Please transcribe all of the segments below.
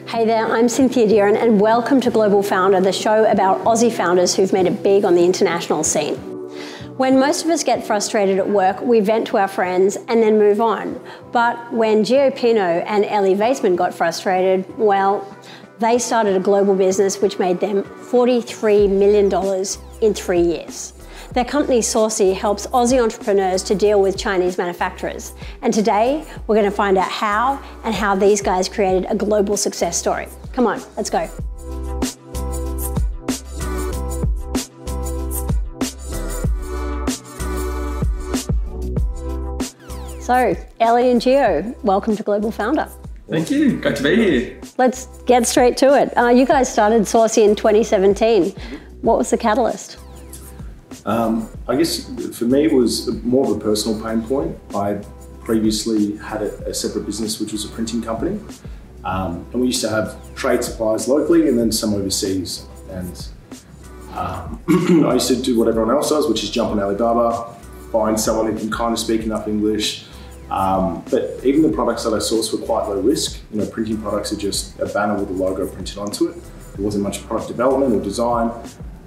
Hey there, I'm Cynthia Dearin and welcome to Global Founder, the show about Aussie founders who've made it big on the international scene. When most of us get frustrated at work, we vent to our friends and then move on. But when Pino and Ellie Vaisman got frustrated, well, they started a global business which made them $43 million in 3 years. Their company Sourci helps Aussie entrepreneurs to deal with Chinese manufacturers. And today, we're going to find out how these guys created a global success story. Come on, let's go. So, Ellie and Gio, welcome to Global Founder. Thank you, great to be here. Let's get straight to it. You guys started Saucy in 2017. What was the catalyst? I guess for me it was more of a personal pain point. I previously had a separate business which was a printing company, and we used to have trade suppliers locally and then some overseas. And I used to do what everyone else does, which is jump on Alibaba, find someone who can kind of speak enough English. But even the products that I sourced were quite low risk. You know, printing products are just a banner with a logo printed onto it. There wasn't much product development or design.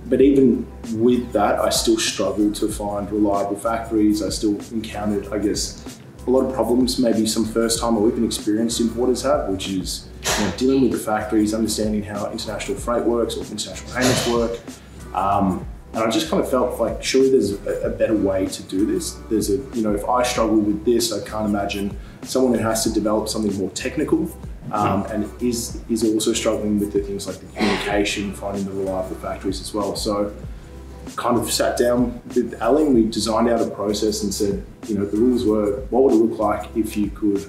But even with that, I still struggled to find reliable factories. I still encountered, I guess, a lot of problems maybe some first time or even experienced importers have, which is dealing with the factories, understanding how international freight works or international payments work. And I just kind of felt like surely there's a better way to do this. There's if I struggle with this, I can't imagine someone who has to develop something more technical and is also struggling with the things like the communication, finding the reliable factories as well. So kind of sat down with Ellie and we designed out a process and said, the rules were, what would it look like if you could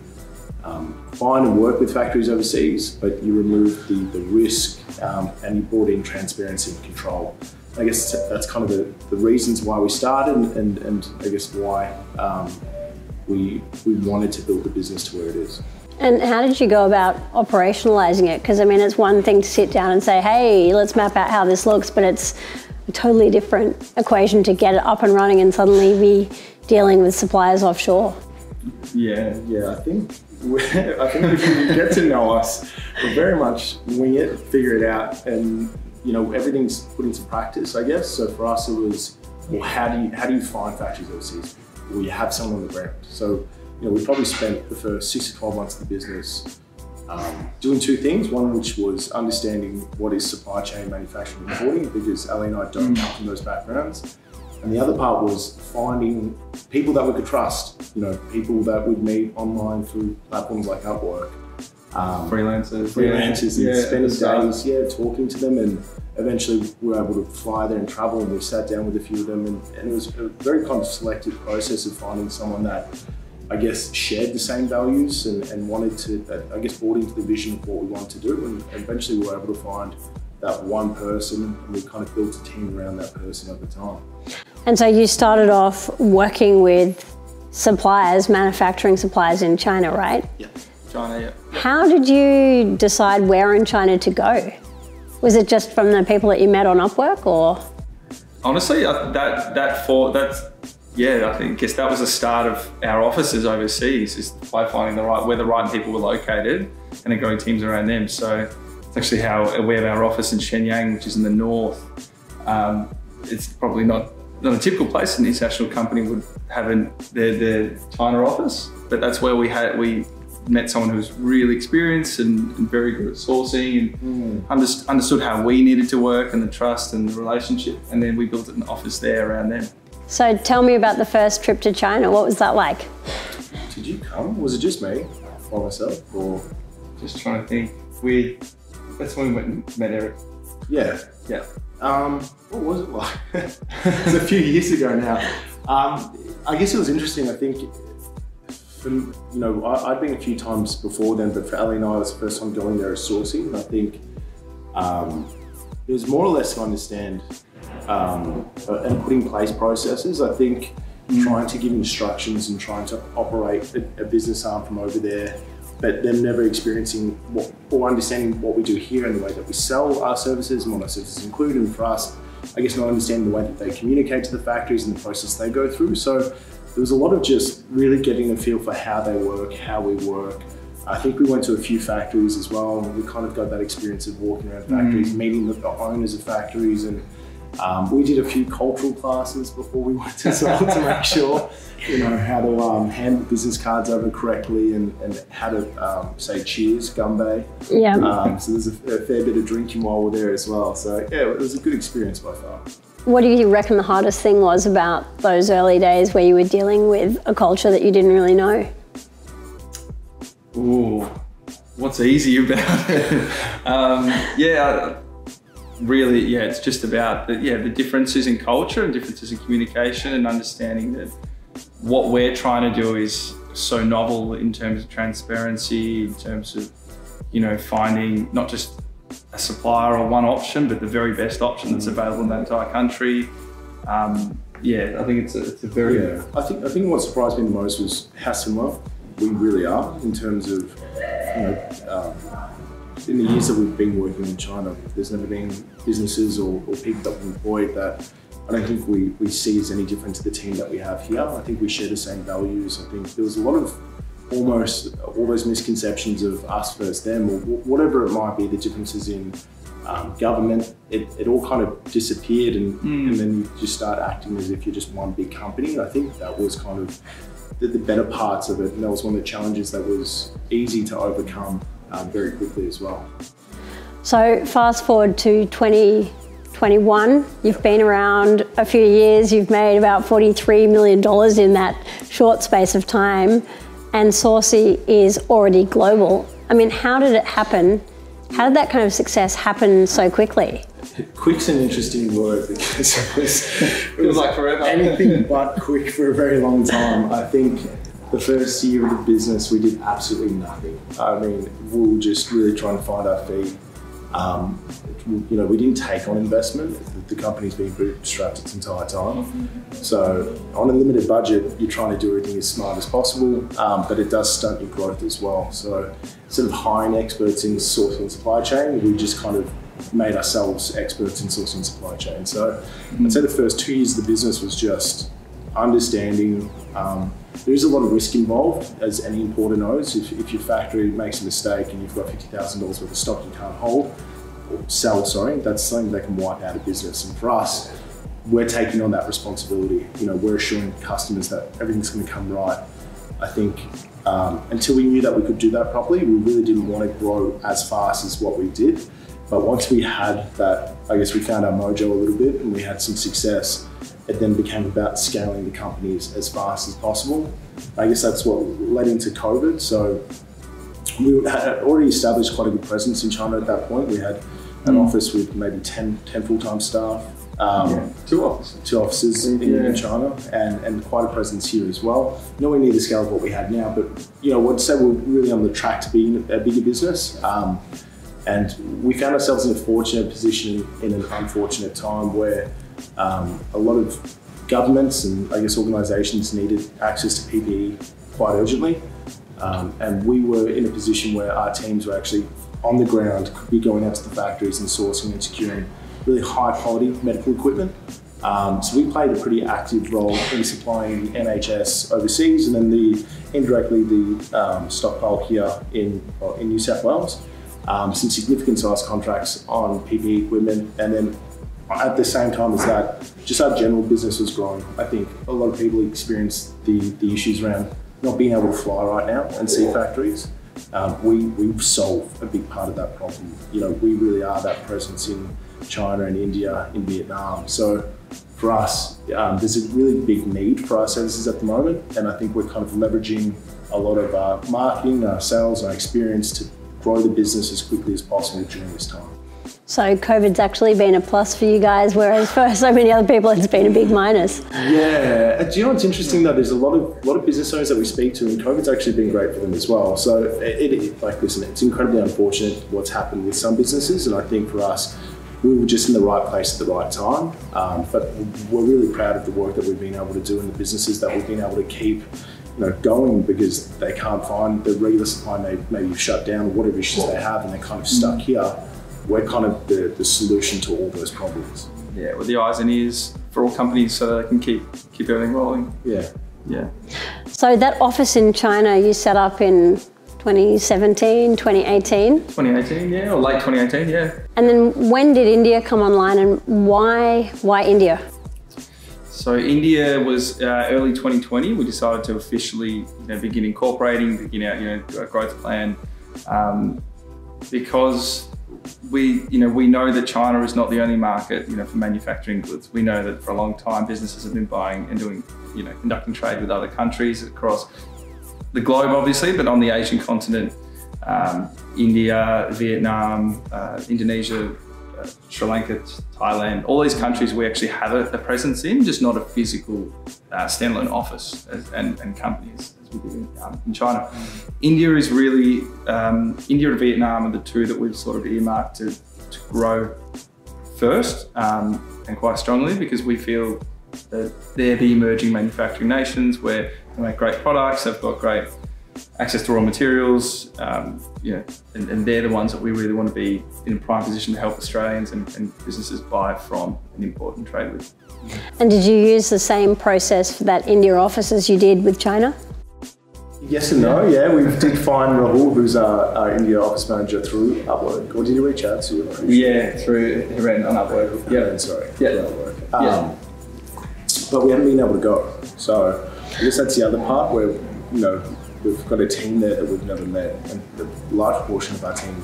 find and work with factories overseas, but you removed the risk and you brought in transparency and control. I guess that's kind of the reasons why we started and I guess why we wanted to build the business to where it is. And how did you go about operationalizing it? Because I mean, it's one thing to sit down and say, hey, let's map out how this looks, but it's a totally different equation to get it up and running and suddenly be dealing with suppliers offshore. Yeah, I think if you get to know us, we very much wing it, figure it out, and everything's put into practice, I guess. So for us, it was, well, how do you find factories overseas? Well, you have someone on the ground. So we probably spent the first 6 to 12 months of the business doing two things. One, which was understanding what is supply chain manufacturing and importing, because Ellie and I don't come from those backgrounds. And the other part was finding people that we could trust, people that we'd meet online through platforms like Upwork. Freelancers and spending days, talking to them, and eventually we were able to fly there and travel, and we sat down with a few of them, and it was a very kind of selective process of finding someone that I guess shared the same values and wanted to, I guess, bought into the vision of what we wanted to do, and eventually we were able to find that one person, and we kind of built a team around that person over time. And so you started off working with suppliers, manufacturing suppliers in China, right? Yeah. China, yeah. How did you decide where in China to go? Was it just from the people that you met on Upwork, or? Honestly, I guess that was the start of our offices overseas, is by finding where the right people were located and then growing teams around them. So it's actually how we have our office in Shenyang, which is in the north. It's probably not a typical place an international company would have their China office, but that's where we met someone who was really experienced and very good at sourcing and understood how we needed to work and the trust and the relationship, and then we built an office there around them. So tell me about the first trip to China. What was that like? Did you come? Was it just me by myself, or? Just trying to think. That's when we went and met Eric. Yeah. What was it like? It's a few years ago now. I guess it was interesting. I think, I'd been a few times before then, but for Ellie and I, it was the first time going there as Saucy, and I think it was more or less to understand and put in place processes. I think trying to give instructions and trying to operate a business arm from over there, but them never experiencing or understanding what we do here and the way that we sell our services and what our services include, and for us, I guess not understanding the way that they communicate to the factories and the process they go through. So there was a lot of just really getting a feel for how they work, how we work, I think we went to a few factories as well, and we kind of got that experience of walking around factories, meeting the owners of factories, and we did a few cultural classes before we went as well to make sure, how to hand business cards over correctly and how to say cheers, gumbe. Yeah. So there's a fair bit of drinking while we're there as well. So yeah, it was a good experience by far. What do you reckon the hardest thing was about those early days where you were dealing with a culture that you didn't really know? Ooh, what's easy about it? Really, it's just about the differences in culture and differences in communication and understanding that what we're trying to do is so novel in terms of transparency, in terms of, finding not just a supplier or one option, but the very best option that's available in that entire country. I think it's a very... I think what surprised me the most was how similar we really are in terms of, in the years that we've been working in China, there's never been businesses or people that we've employed that I don't think we see as any different to the team that we have here. I think we share the same values. I think there was a lot of almost all those misconceptions of us versus them, or whatever it might be, the differences in government, it all kind of disappeared and then you just start acting as if you're just one big company. And I think that was kind of the better parts of it, and that was one of the challenges that was easy to overcome very quickly as well. So fast forward to 2021, you've been around a few years, you've made about $43 million in that short space of time, and Saucy is already global. I mean, how did it happen? How did that kind of success happen so quickly? Quick's an interesting word because it was like forever. Anything but quick for a very long time. I think the first year of the business, we did absolutely nothing. I mean, we were just really trying to find our feet. We didn't take on investment. The company's been bootstrapped its entire time. So on a limited budget, you're trying to do everything as smart as possible, but it does stunt your growth as well. So instead of hiring experts in sourcing and supply chain, we just kind of made ourselves experts in sourcing and supply chain. So I'd say the first 2 years of the business was just understanding. There is a lot of risk involved, as any importer knows. If your factory makes a mistake and you've got $50,000 worth of stock you can't hold, or sell, that's something that can wipe out a business. And for us, we're taking on that responsibility. We're assuring customers that everything's going to come right. I think until we knew that we could do that properly, we really didn't want to grow as fast as what we did. But once we had that, I guess we found our mojo a little bit and we had some success, it then became about scaling the companies as fast as possible. I guess that's what led into COVID. So we had already established quite a good presence in China at that point. We had an office with maybe 10 full-time staff. 2 offices. 2 offices in China and quite a presence here as well. Nowhere near the scale of what we had now, but I'd say we're really on the track to being a bigger business. And we found ourselves in a fortunate position in an unfortunate time where a lot of governments and I guess organisations needed access to PPE quite urgently. And we were in a position where our teams were actually on the ground, could be going out to the factories and sourcing and securing really high quality medical equipment. So we played a pretty active role in supplying the NHS overseas and then indirectly the stockpile here in New South Wales. Some significant size contracts on PPE equipment, and then at the same time as that, just our general business was growing. I think a lot of people experience the issues around not being able to fly right now and see factories. We solve a big part of that problem. We really are that presence in China and India, in Vietnam. So for us, there's a really big need for our services at the moment, and I think we're kind of leveraging a lot of our marketing, our sales, our experience to grow the business as quickly as possible during this time. So COVID's actually been a plus for you guys, whereas for so many other people it's been a big minus. Yeah, do you know what's interesting though? There's a lot of business owners that we speak to, and COVID's actually been great for them as well. So it's incredibly unfortunate what's happened with some businesses, and I think for us, we were just in the right place at the right time. But we're really proud of the work that we've been able to do in the businesses that we've been able to keep going, because they can't find the regular supply, maybe shut down, whatever issues they have, and they're kind of stuck here. We're kind of the solution to all those problems. Yeah, with the eyes and ears for all companies so they can keep everything rolling. Yeah. So that office in China you set up in 2017, 2018? 2018, yeah, or late 2018, yeah. And then when did India come online, and why India? So India was early 2020. We decided to officially begin incorporating, begin our growth plan, because we know that China is not the only market for manufacturing goods. We know that for a long time businesses have been buying and doing conducting trade with other countries across the globe, obviously, but on the Asian continent, India, Vietnam, Indonesia, Sri Lanka, Thailand, all these countries we actually have a presence in, just not a physical standalone office and companies as we do in China. India is really, India and Vietnam are the two that we've sort of earmarked to grow first and quite strongly, because we feel that they're the emerging manufacturing nations where they make great products, they've got great access to raw materials, and they're the ones that we really want to be in a prime position to help Australians and businesses buy from and import and trade with. And did you use the same process for that India office as you did with China? Yes and no, yeah. We did find Rahul, who's our India office manager, through Upwork. Or did you reach out to him? Yeah, through Iran on Upwork. Yeah, sorry. Yeah. Upwork. But we haven't been able to go. So I guess that's the other part where, we've got a team there that we've never met, and a large portion of our team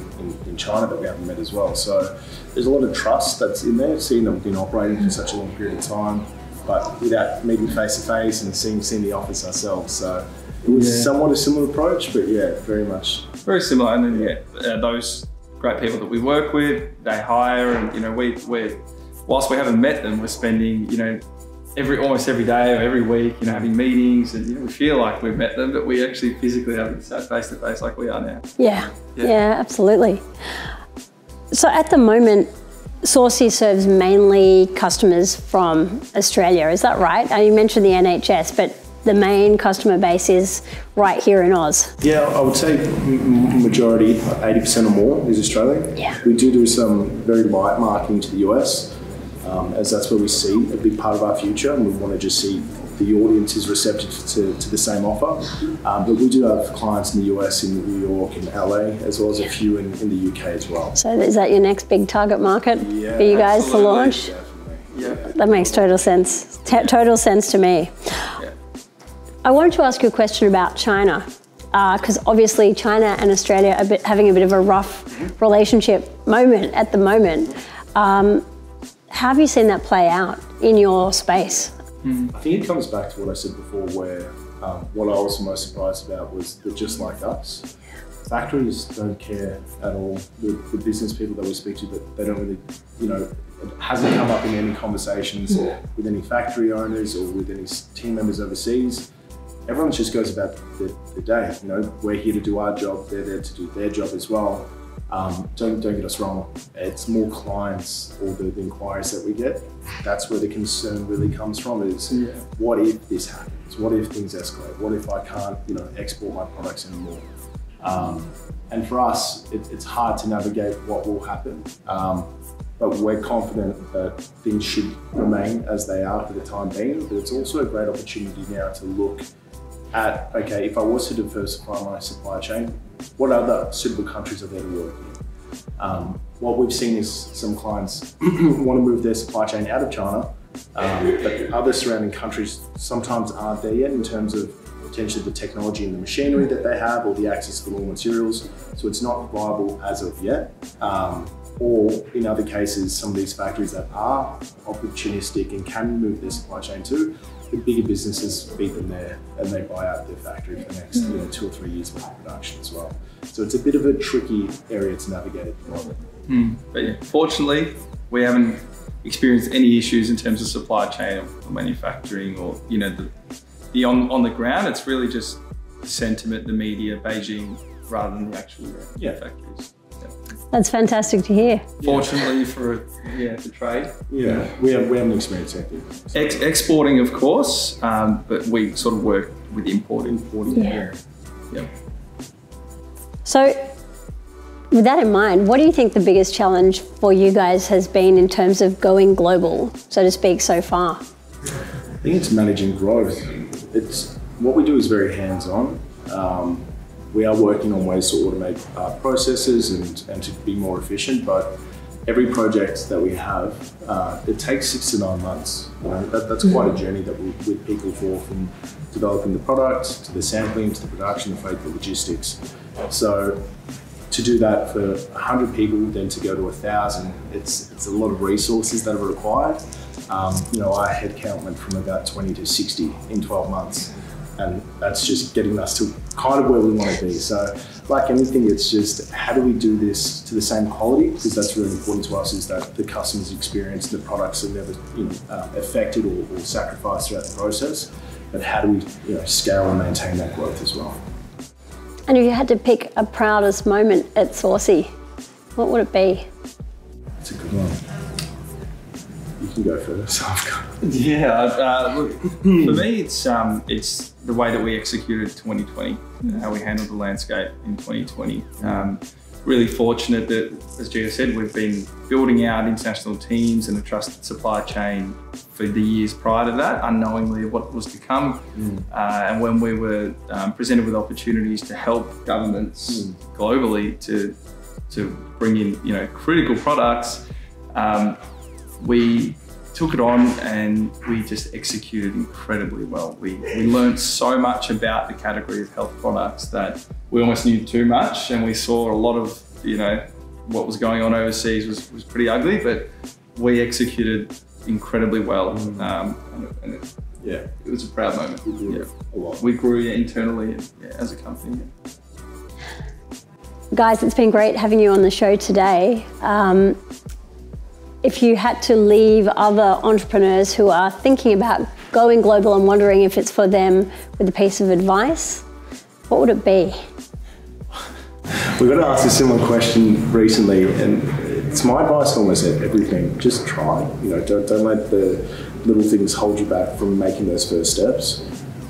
in China that we haven't met as well. So there's a lot of trust that's in there, seeing that we've been operating for such a long period of time, but without meeting face to face and seeing the office ourselves. So it was somewhat a similar approach, but yeah, very much. Very similar. And then those great people that we work with, they hire, and we're whilst we haven't met them, we're spending almost every day or every week, having meetings, and we feel like we've met them, but we actually physically haven't sat face to face like we are now. Yeah, absolutely. So at the moment, Sourci serves mainly customers from Australia, is that right? You mentioned the NHS, but the main customer base is right here in Oz. Yeah, I would say majority, 80% or more, is Australian. Yeah. We do some very light marketing to the US, as that's where we see a big part of our future, and we want to just see the audience is receptive to the same offer. But we do have clients in the US, in New York, in LA, as well as a few in the UK as well. So is that your next big target market for you guys to launch? Definitely. Yeah. That makes total sense. Total sense to me. Yeah. I wanted to ask you a question about China, because obviously China and Australia are having a bit of a rough relationship at the moment. How have you seen that play out in your space? I think it comes back to what I said before, where what I was most surprised about was that just like us, factories don't care at all. The business people that we speak to, that they don't really, it hasn't come up in any conversations with any factory owners or with any team members overseas. Everyone just goes about the day. We're here to do our job, they're there to do their job as well. Don't get us wrong, it's more clients or the inquiries that we get. That's where the concern really comes from, is what if this happens? What if things escalate? What if I can't export my products anymore? And for us, it's hard to navigate what will happen, but we're confident that things should remain as they are for the time being. But it's also a great opportunity now to look at, okay, if I was to diversify my supply chain, what other suitable countries are there to work in? What we've seen is some clients want to move their supply chain out of China, but other surrounding countries sometimes aren't there yet in terms of potentially the technology and the machinery that they have, or the access to raw materials. So it's not viable as of yet. Or in other cases, some of these factories that are opportunistic and can move their supply chain to, the bigger businesses beat them there, and they buy out their factory for the next 2 or 3 years worth of production as well. So it's a bit of a tricky area to navigate at the moment. But yeah, fortunately, we haven't experienced any issues in terms of supply chain or manufacturing, or the on the ground. It's really just the sentiment, the media, Beijing, rather than the actual factories. That's fantastic to hear. Fortunately for trade. Yeah, we haven't experienced anything. Exporting, of course, but we sort of work with importing. Yeah. So with that in mind, what do you think the biggest challenge for you guys has been in terms of going global, so to speak, so far? I think it's managing growth. What we do is very hands-on. We are working on ways to automate processes and to be more efficient, but every project that we have, it takes 6 to 9 months. You know, that's quite a journey that we're with people for, from developing the product to the sampling to the production, the freight, the logistics. So to do that for 100 people, then to go to 1,000, it's a lot of resources that are required. You know, our headcount went from about 20 to 60 in 12 months. And that's just getting us to kind of where we want to be. So like anything, it's just how do we do this to the same quality? Because that's really important to us, is that the customer's experience, the products are never affected or sacrificed throughout the process. But how do we scale and maintain that growth as well? And if you had to pick a proudest moment at Saucy, what would it be? That's a good one. You can go first. Yeah, look, for me, it's the way that we executed 2020, how we handled the landscape in 2020. Really fortunate that, as Gia said, we've been building out international teams and a trusted supply chain for the years prior to that, unknowingly what was to come. And when we were presented with opportunities to help governments globally to bring in critical products, we took it on and we just executed incredibly well. We learned so much about the category of health products that we almost knew too much, and we saw a lot of what was going on overseas was pretty ugly, but we executed incredibly well. It was a proud moment. We grew internally as a company. Guys, it's been great having you on the show today. If you had to leave other entrepreneurs who are thinking about going global and wondering if it's for them with a piece of advice, what would it be? We got asked a similar question recently, and it's my advice on almost everything. Just try. Don't let the little things hold you back from making those first steps.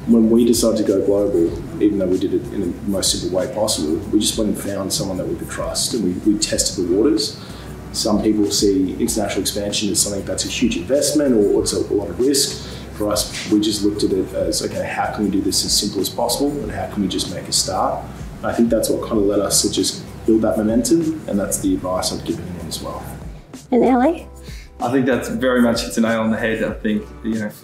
When we decided to go global, even though we did it in the most simple way possible, we just went and found someone that we could trust, and we tested the waters. Some people see international expansion as something that's a huge investment or it's a lot of risk. For us, we just looked at it as, okay, how can we do this as simple as possible, and how can we just make a start? And I think that's what kind of led us to just build that momentum, and that's the advice I'd give anyone as well. And Ellie? I think that's very much hits a nail on the head. I think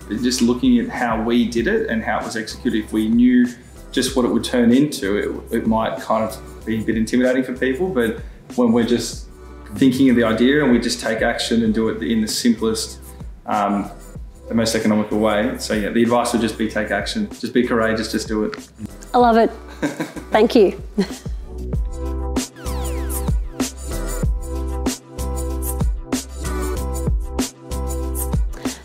just looking at how we did it and how it was executed, if we knew just what it would turn into, it might kind of be a bit intimidating for people. But when we're just thinking of the idea and we just take action and do it in the simplest, the most economical way. So yeah, the advice would just be take action. Just be courageous, just do it. I love it. Thank you.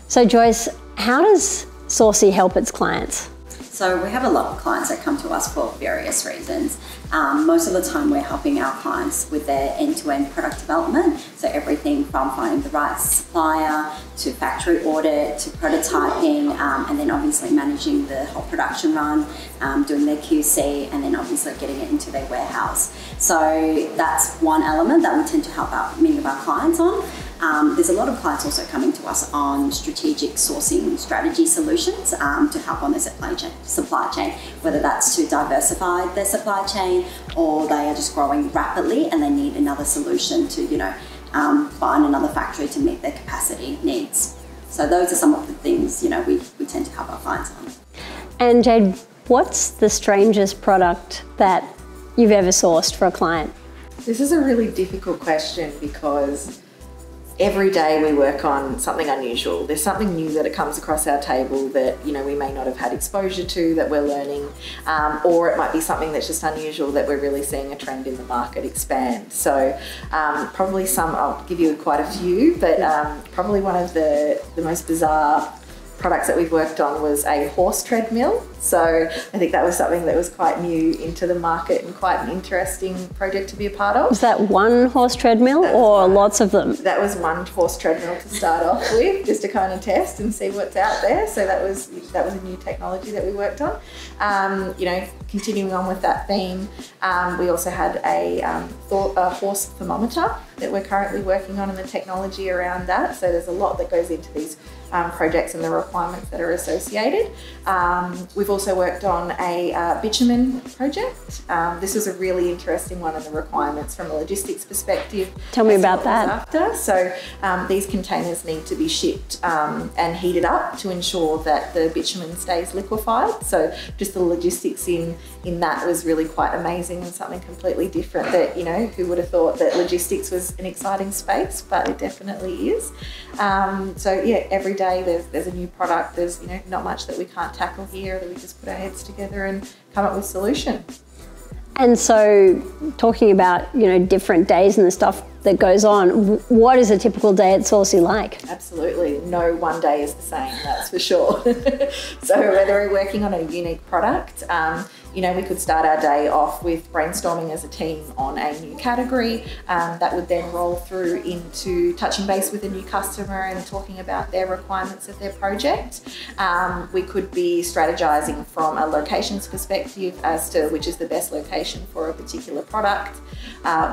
So Joyce, how does Saucy help its clients? So we have a lot of clients that come to us for various reasons. Most of the time we're helping our clients with their end-to-end product development. So everything from finding the right supplier to factory audit to prototyping, and then obviously managing the whole production run, doing their QC, and then obviously getting it into their warehouse. So that's one element that we tend to help out many of our clients on. There's a lot of clients also coming to us on strategic sourcing strategy solutions to help on their supply chain, whether that's to diversify their supply chain or they are just growing rapidly and they need another solution to, find another factory to meet their capacity needs. So those are some of the things, we tend to help our clients on. And Jade, what's the strangest product that you've ever sourced for a client? This is a really difficult question because every day we work on something unusual. There's something new that it comes across our table that we may not have had exposure to, that we're learning, or it might be something that's just unusual that we're really seeing a trend in the market expand. So probably I'll give you quite a few, but probably one of the most bizarre products that we've worked on was a horse treadmill. So I think that was something that was quite new into the market and quite an interesting project to be a part of. Was that one horse treadmill or lots of them? That was one horse treadmill to start off with, just to kind of test and see what's out there. So that was a new technology that we worked on. Continuing on with that theme, we also had a horse thermometer that we're currently working on and the technology around that. So there's a lot that goes into these projects and the requirements that are associated. We've also worked on a bitumen project. This was a really interesting one in the requirements from a logistics perspective. Tell me about that. So these containers need to be shipped and heated up to ensure that the bitumen stays liquefied. So just the logistics in that was really quite amazing and something completely different that, you know, who would have thought that logistics was an exciting space, but it definitely is. So yeah, every day there's a new product. There's, you know, not much that we can't tackle here, that we just put our heads together and come up with a solution. And so talking about, you know, different days and the stuff that goes on, what is a typical day at Sourci like? Absolutely. No one day is the same, that's for sure. So whether we're working on a unique product, you know, we could start our day off with brainstorming as a team on a new category. That would then roll through into touching base with a new customer and talking about their requirements of their project. We could be strategizing from a locations perspective as to which is the best location for a particular product.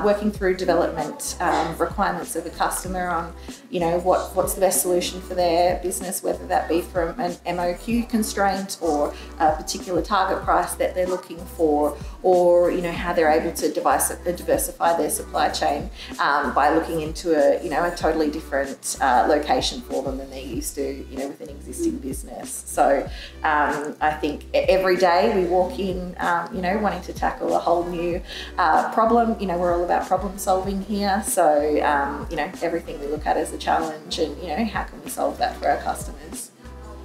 Working through development requirements of a customer on, you know, what's the best solution for their business, whether that be from an MOQ constraint or a particular target price that they're looking for, or, you know, how they're able to diversify their supply chain by looking into a totally different location for them than they're used to, you know, with an existing business. So I think every day we walk in, you know, wanting to tackle a whole new problem. You know, we're all about problem solving here. So, you know, everything we look at as a challenge and, you know, how can we solve that for our customers?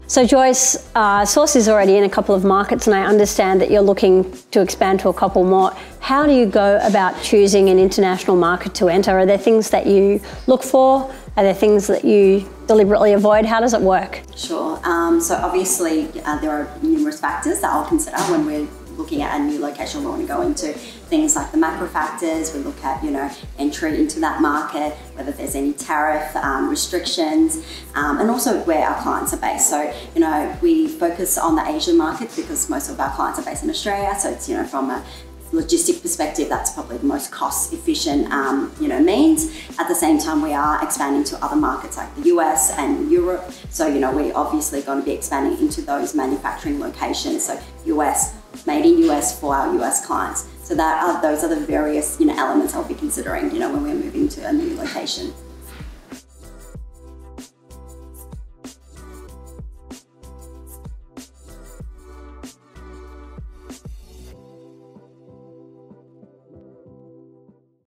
So Joyce, Sourci is already in a couple of markets, and I understand that you're looking to expand to a couple more. How do you go about choosing an international market to enter? Are there things that you look for? Are there things that you deliberately avoid? How does it work? Sure. So obviously there are numerous factors that I'll consider when we're looking at a new location we want to go into. Things like the macro factors, we look at, you know, entry into that market, whether there's any tariff restrictions, and also where our clients are based. So, you know, we focus on the Asian market because most of our clients are based in Australia. So it's, you know, from a logistic perspective, that's probably the most cost efficient, you know, means. At the same time, we are expanding to other markets like the US and Europe. So, you know, we're obviously going to be expanding into those manufacturing locations. So US, made in US for our US clients. So those are the various, you know, elements I'll be considering, you know, when we're moving to a new location.